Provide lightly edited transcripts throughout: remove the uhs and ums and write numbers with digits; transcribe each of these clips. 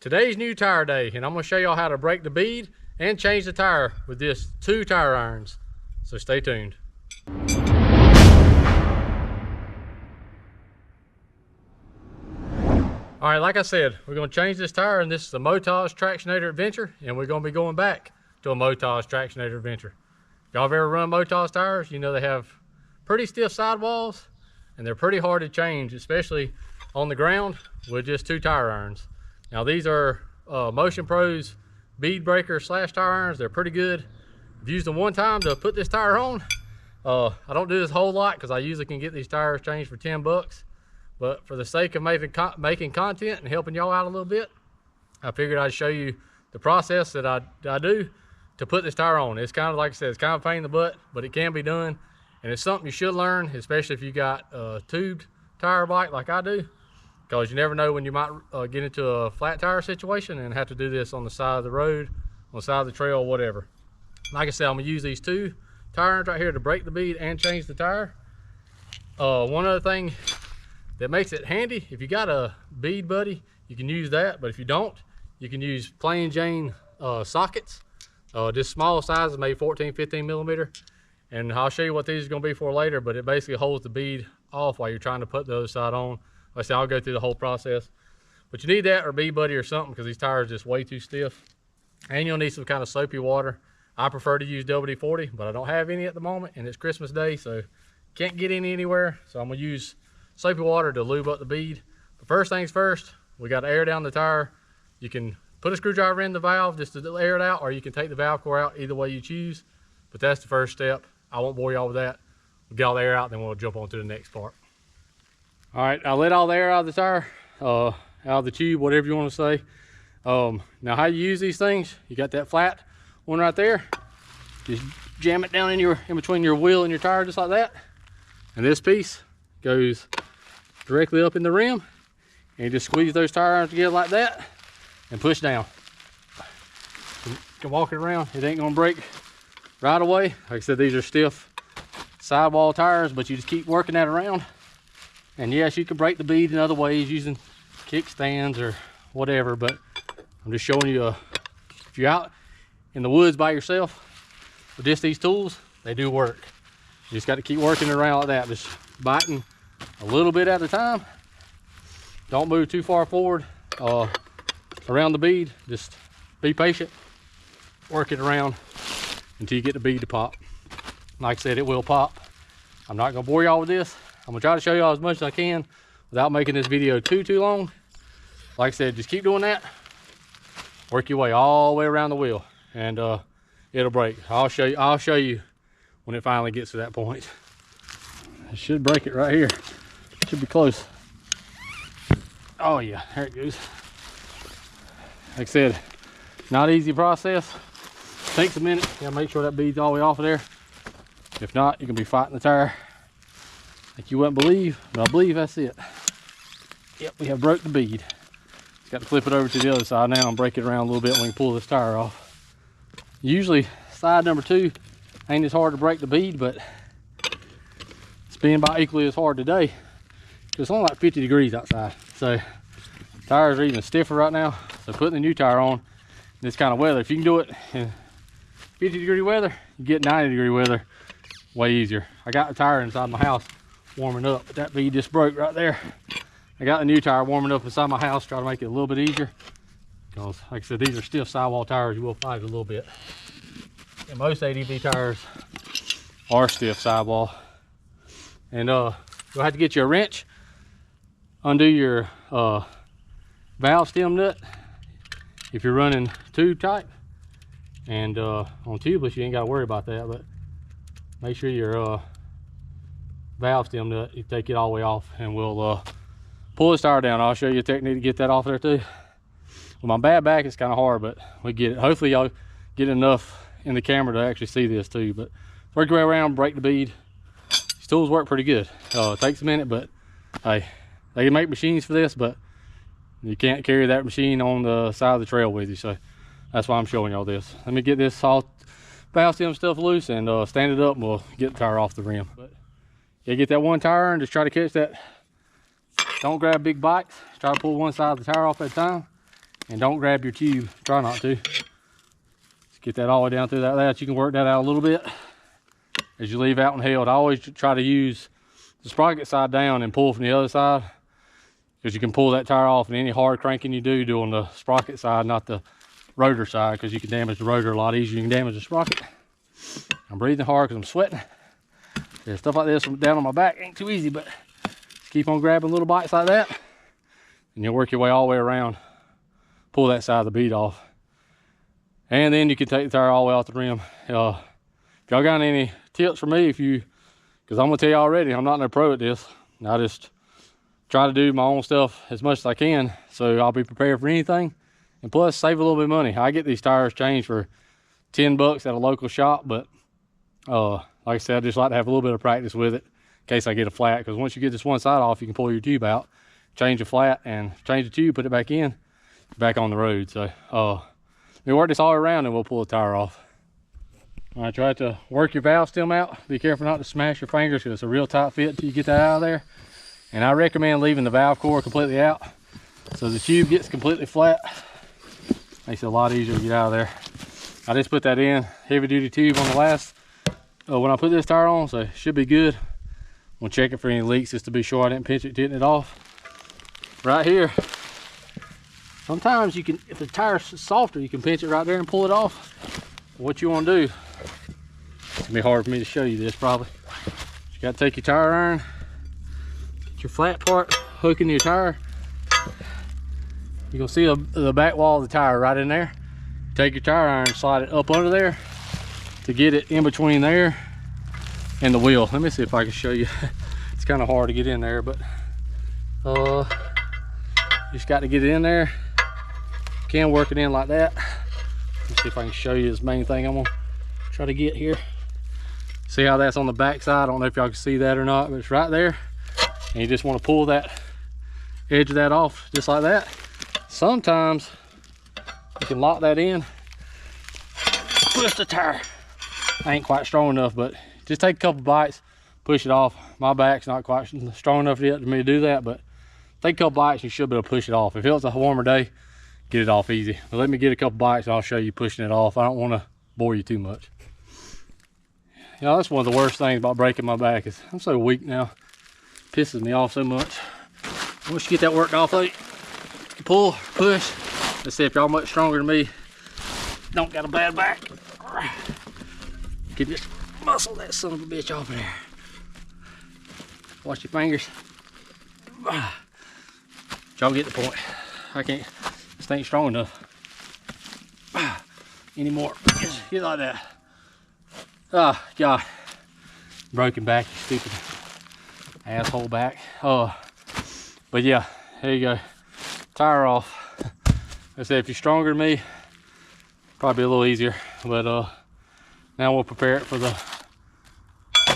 Today's new tire day, and I'm going to show y'all how to break the bead and change the tire with this 2 tire irons. So stay tuned. All right, like I said, we're going to change this tire, and this is the Motoz Tractionator Adventure, and we're going to be going back to a Motoz Tractionator Adventure. If y'all have ever run Motoz tires, you know they have pretty stiff sidewalls, and they're pretty hard to change, especially on the ground with just 2 tire irons. Now these are Motion Pro's bead breaker / tire irons. They're pretty good. I've used them one time to put this tire on. I don't do this a whole lot because I usually can get these tires changed for 10 bucks. But for the sake of making content and helping y'all out a little bit, I figured I'd show you the process that I do to put this tire on. It's kind of, like I said, it's kind of a pain in the butt, but it can be done. And it's something you should learn, especially if you got a tubed tire bike like I do, because you never know when you might get into a flat tire situation and have to do this on the side of the road, on the side of the trail, whatever. Like I said, I'm gonna use these 2 tire irons right here to break the bead and change the tire. One other thing that makes it handy, if you got a Bead Buddy, you can use that, but if you don't, you can use plain Jane sockets, just small sizes, maybe 14, 15 millimeter. And I'll show you what these are gonna be for later, but it basically holds the bead off while you're trying to put the other side on. Like I said, I'll go through the whole process. But you need that or Bead Buddy or something, because these tires are just way too stiff. And you'll need some kind of soapy water. I prefer to use WD-40, but I don't have any at the moment, and it's Christmas Day, so can't get any anywhere. So I'm gonna use soapy water to lube up the bead. But first things first, we got to air down the tire. You can put a screwdriver in the valve just to air it out, or you can take the valve core out, either way you choose. But that's the first step. I won't bore y'all with that. We'll get all the air out, then we'll jump on to the next part. All right, I let all the air out of the tire, out of the tube, whatever you want to say. Now how you use these things, you got that flat one right there. Just jam it down in between your wheel and your tire, just like that. And this piece goes directly up in the rim, and you just squeeze those tire irons together like that and push down. You can walk it around, it ain't gonna break right away. Like I said, these are stiff sidewall tires, but you just keep working that around. And yes, you can break the bead in other ways using kickstands or whatever, but I'm just showing you if you're out in the woods by yourself with just these tools, they do work. You just got to keep working it around like that, just biting a little bit at a time. Don't move too far forward around the bead. Just be patient, work it around until you get the bead to pop. Like I said, it will pop. I'm not gonna bore y'all with this. I'm gonna try to show y'all as much as I can without making this video too long. Like I said, just keep doing that. Work your way all the way around the wheel, and it'll break. I'll show you when it finally gets to that point. I should break it right here. Should be close. Oh yeah, there it goes. Like I said, not an easy process. Takes a minute. You gotta make sure that bead's all the way off of there. If not, you can be fighting the tire like you wouldn't believe, but I believe that's it. Yep, we have broke the bead. Just got to flip it over to the other side now and break it around a little bit when we pull this tire off. Usually side number 2 ain't as hard to break the bead, but it's been about equally as hard today because it's only like 50 degrees outside. So tires are even stiffer right now. So putting the new tire on in this kind of weather, if you can do it in 50-degree weather, you get 90-degree weather way easier. I got the tire inside my house warming up, but that bead just broke right there. I got the new tire warming up inside my house, try to make it a little bit easier, because like I said, these are stiff sidewall tires. You will fight it a little bit, and most ADV tires are stiff sidewall. And you'll have to get you a wrench, undo your valve stem nut if you're running tube type, and on tubeless you ain't got to worry about that, but make sure your valve stem nut, you take it all the way off, and we'll pull this tire down. I'll show you a technique to get that off there too. With my bad back, it's kind of hard, but we get it. Hopefully y'all get enough in the camera to actually see this too. But work your way around, break the bead. These tools work pretty good. It takes a minute, but hey, they can make machines for this, but you can't carry that machine on the side of the trail with you. So that's why I'm showing y'all this. Let me get this all valve stem stuff loose and stand it up, and we'll get the tire off the rim. But yeah, get that one tire and just try to catch that. Don't grab big bites. Try to pull one side of the tire off at a time, and don't grab your tube. Try not to. Just get that all the way down through that latch. You can work that out a little bit as you leave out and held. I always try to use the sprocket side down and pull from the other side, because you can pull that tire off, and any hard cranking you do on the sprocket side, not the rotor side, because you can damage the rotor a lot easier. You can damage the sprocket. I'm breathing hard because I'm sweating. Yeah, stuff like this down on my back ain't too easy, but just keep on grabbing little bites like that, and you'll work your way all the way around. Pull that side of the bead off, and then you can take the tire all the way off the rim. If y'all got any tips for me, because I'm gonna tell you already, I'm not no pro at this. I just try to do my own stuff as much as I can, so I'll be prepared for anything, and plus save a little bit of money. I get these tires changed for 10 bucks at a local shop, but like I said, I just like to have a little bit of practice with it in case I get a flat, because once you get this one side off, you can pull your tube out, change the flat, and change the tube, put it back in, back on the road. So we work this all around and we'll pull the tire off. All right, try to work your valve stem out. Be careful not to smash your fingers, because it's a real tight fit until you get that out of there. And I recommend leaving the valve core completely out so the tube gets completely flat. Makes it a lot easier to get out of there. I just put that in, heavy duty tube on the last, when I put this tire on, so it should be good. We'll check it for any leaks just to be sure I didn't pinch it getting it off. Right here, sometimes you can, if the tire's softer, you can pinch it right there and pull it off. What you want to do, it's gonna be hard for me to show you this probably. You gotta take your tire iron, get your flat part, hook into your tire. You're gonna see the back wall of the tire right in there. Take your tire iron, slide it up under there to get it in between there and the wheel. Let me see if I can show you. It's kind of hard to get in there, but you just got to get it in there. You can work it in like that. Let's see if I can show you this main thing I'm gonna try to get here. See how that's on the back side? I don't know if y'all can see that or not, but it's right there. And you just want to pull that edge of that off just like that. Sometimes you can lock that in, push the tire. I ain't quite strong enough, but just take a couple bites, push it off. My back's not quite strong enough yet for me to do that, but take a couple bites, you should be able to push it off. If it was a warmer day, get it off easy. But let me get a couple bites and I'll show you pushing it off. I don't want to bore you too much. You know, that's one of the worst things about breaking my back is I'm so weak now. It pisses me off so much. Once you get that worked off, though, you can pull, push. Let's see if y'all much stronger than me. Don't got a bad back. Can just muscle that son of a bitch off of there. Watch your fingers. Y'all get the point. I can't, this ain't strong enough anymore. Get like that. Oh God, broken back, you stupid asshole back. But yeah, there you go. Tire off. I said if you're stronger than me, probably a little easier. But now we'll prepare it for the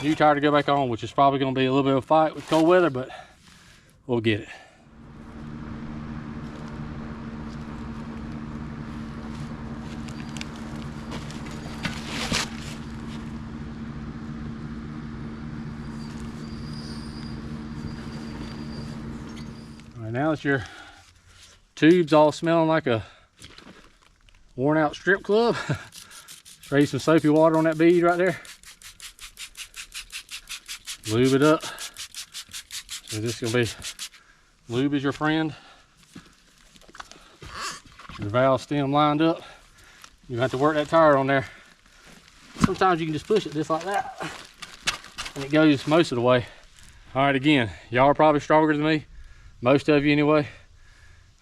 new tire to go back on, which is probably going to be a little bit of a fight with cold weather, but we'll get it. All right, now that your tube's all smelling like a worn out strip club, spray some soapy water on that bead right there. Lube it up. So this is gonna be, lube is your friend. Your valve stem lined up. You have to work that tire on there. Sometimes you can just push it just like that, and it goes most of the way. All right, again, y'all are probably stronger than me, most of you anyway.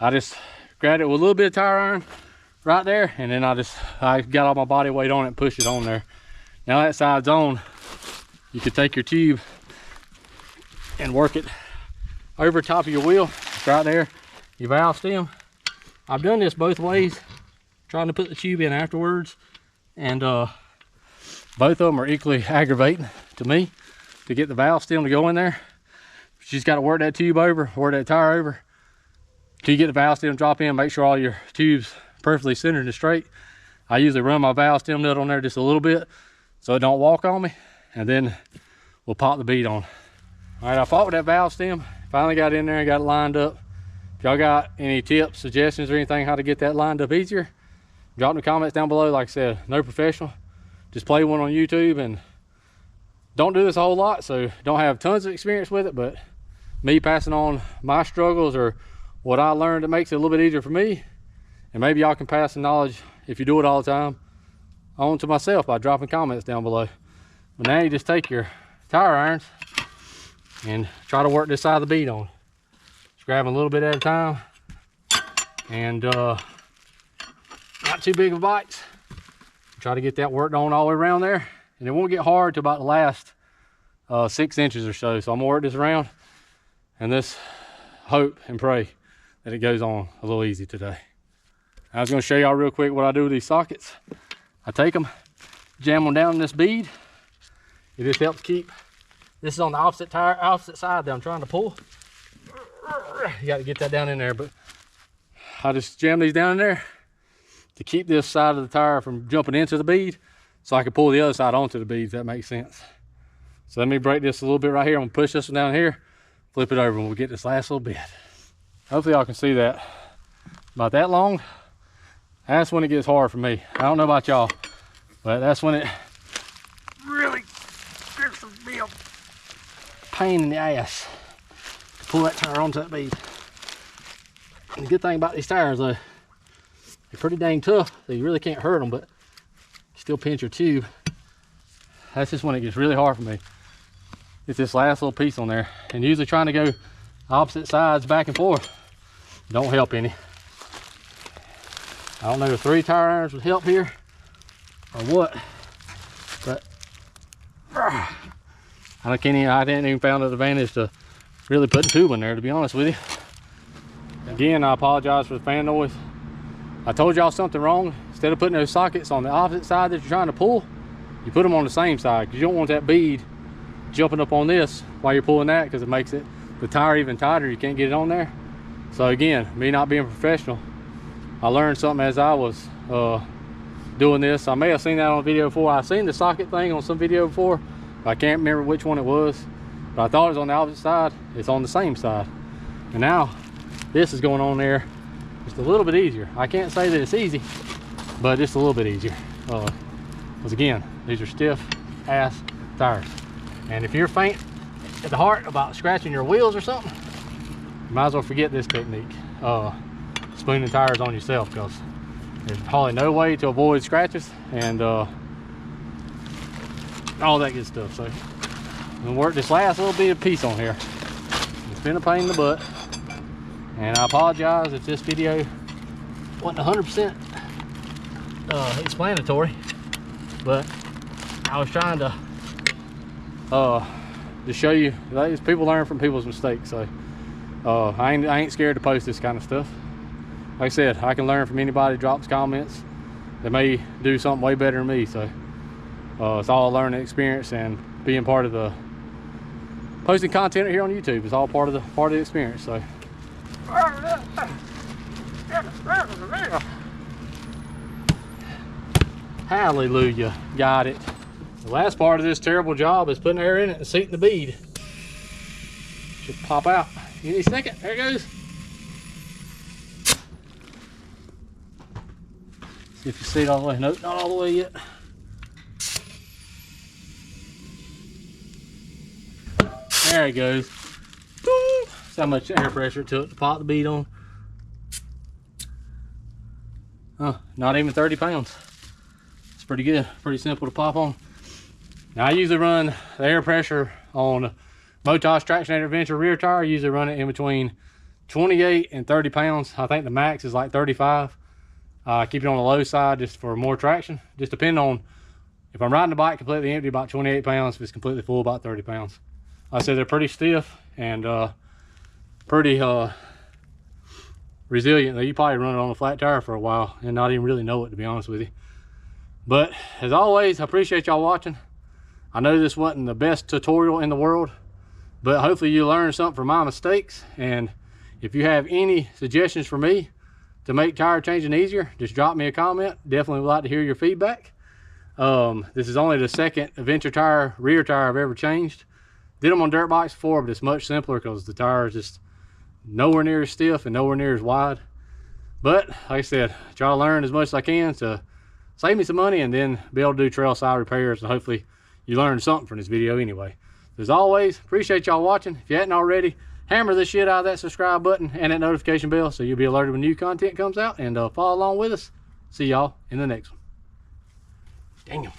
I just grabbed it with a little bit of tire iron right there, and then I got all my body weight on it and pushed it on there. Now that side's on, you could take your tube and work it over top of your wheel. It's right there, your valve stem. I've done this both ways, trying to put the tube in afterwards, and both of them are equally aggravating to me to get the valve stem to go in there. You just got to work that tube over, work that tire over till you get the valve stem drop in. Make sure all your tubes perfectly centered and straight. I usually run my valve stem nut on there just a little bit so it don't walk on me, and then we'll pop the bead on. All right, I fought with that valve stem, finally got in there and got it lined up. If y'all got any tips, suggestions, or anything how to get that lined up easier, drop in the comments down below. Like I said, no professional, just play one on YouTube, and don't do this a whole lot, so don't have tons of experience with it, but me passing on my struggles or what I learned that makes it a little bit easier for me, and maybe y'all can pass the knowledge, if you do it all the time, on to myself by dropping comments down below. But now you just take your tire irons and try to work this side of the bead on. Just grab a little bit at a time, and not too big of bites. Try to get that worked on all the way around there, and it won't get hard till about the last 6 inches or so. So I'm gonna work this around, and this hope and pray that it goes on a little easy today. I was gonna show y'all real quick what I do with these sockets. I take them, jam them down in this bead. It just helps keep, this is on the opposite side that I'm trying to pull. You got to get that down in there, but I just jam these down in there to keep this side of the tire from jumping into the bead, so I can pull the other side onto the bead, if that makes sense. So let me break this a little bit right here. I'm gonna push this one down here, flip it over, and we'll get this last little bit. Hopefully y'all can see that. About that long, that's when it gets hard for me. I don't know about y'all, but that's when it really gets a real pain in the ass to pull that tire onto that bead. And the good thing about these tires, though, they're pretty dang tough, so you really can't hurt them, but you still pinch your tube. That's just when it gets really hard for me. It's this last little piece on there, and usually trying to go opposite sides back and forth don't help any. I don't know if 3 tire irons would help here or what, but I didn't even found an advantage to really putting tube in there, to be honest with you. Again, I apologize for the fan noise. I told y'all something wrong. Instead of putting those sockets on the opposite side that you're trying to pull, you put them on the same side, because you don't want that bead jumping up on this while you're pulling that, because it makes the tire even tighter. You can't get it on there. So again, me not being professional, I learned something as I was doing this. I may have seen that on a video before. I've seen the socket thing on some video before, but I can't remember which one it was. But I thought it was on the opposite side. It's on the same side. And now this is going on there just a little bit easier. I can't say that it's easy, but just a little bit easier. Because again, these are stiff ass tires. And if you're faint at the heart about scratching your wheels or something, you might as well forget this technique. Spooning tires on yourself, because there's probably no way to avoid scratches and all that good stuff. So I'm gonna work this last little bit of piece on here. It's been a pain in the butt, and I apologize if this video wasn't 100% explanatory, but I was trying to show you that people learn from people's mistakes. So I ain't scared to post this kind of stuff. Like I said, I can learn from anybody that drops comments that may do something way better than me. So it's all a learning experience, and being part of the posting content here on YouTube is all part of the experience. So hallelujah, got it. The last part of this terrible job is putting air in it and seating the bead. Should pop out any second. There it goes. See if you see it all the way. Nope, not all the way yet. There it goes. See how much air pressure it took to pop the bead on. Not even 30 pounds. It's pretty good, pretty simple to pop on. Now I usually run the air pressure on Motoz Tractionator Adventure rear tire. I usually run it in between 28 and 30 pounds. I think the max is like 35. Keep it on the low side just for more traction. Just depending on if I'm riding the bike completely empty, about 28 pounds. If it's completely full, about 30 pounds. Like I said, they're pretty stiff and pretty resilient. You probably run it on a flat tire for a while and not even really know it, to be honest with you. But as always, I appreciate y'all watching. I know this wasn't the best tutorial in the world, but hopefully you learned something from my mistakes. And if you have any suggestions for me to make tire changing easier, just drop me a comment. Definitely would like to hear your feedback. This is only the second Adventure tire, rear tire I've ever changed. Did them on dirt bikes before, but it's much simpler because the tire is just nowhere near as stiff and nowhere near as wide. But like I said, try to learn as much as I can to save me some money and then be able to do trail side repairs, and hopefully you learned something from this video anyway. As always, appreciate y'all watching. If you hadn't already, hammer the shit out of that subscribe button and that notification bell so you'll be alerted when new content comes out, and follow along with us. See y'all in the next one. Dang 'em.